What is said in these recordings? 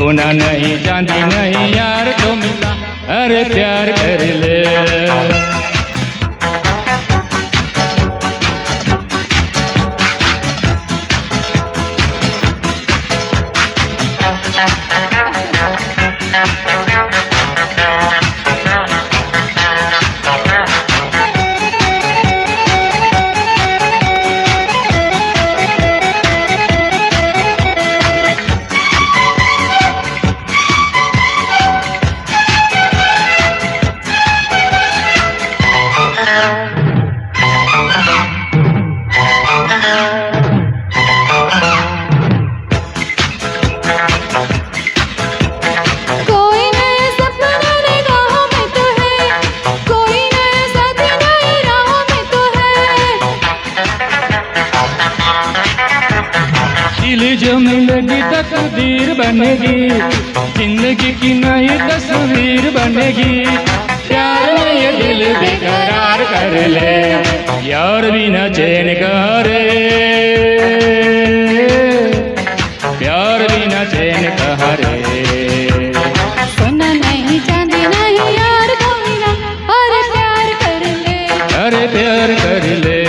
सोना नहीं चांदी नहीं यार तो मिला, अरे प्यार कर ले। जो मिलेगी तकदीर बनेगी, जिंदगी की नई तस्वीर बनेगी। प्यार में ये दिल बेकरार कर ले, यार बिना चैन का रे, प्यार बिना चैन का रे। सोना नहीं चांदी नहीं यार को मिला, अरे प्यार कर ले, अरे प्यार कर ले।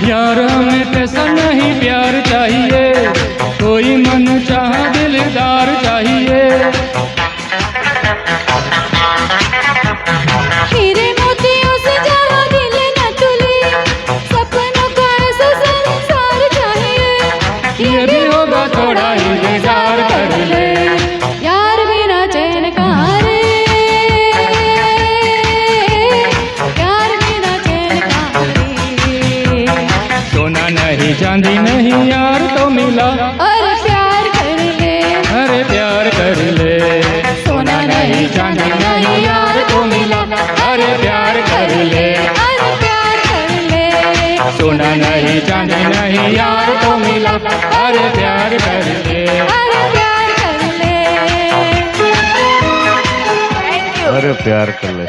यार हमें पैसा नहीं प्यार चाहिए, कोई मन चाह दिलदार चाहिए। हीरे मोतियों से जहाँ दिल न तुले, सपनों का ऐसा संसार चाहिए। ये भी होगा थोड़ा इंतजार कर ले, यार बिना चैन का रे, यार बिना चैन का रे। सोना नहीं चांदी नहीं यार तो मिला, अरे प्यार कर ले, अरे प्यार कर ले। सोना नहीं चांदी नहीं यार तो मिला, अरे प्यार कर ले, अरे प्यार कर ले। सोना नहीं चांदी नहीं यार तो मिला, अरे प्यार कर ले, अरे प्यार कर ले। अरे प्यार कर ले।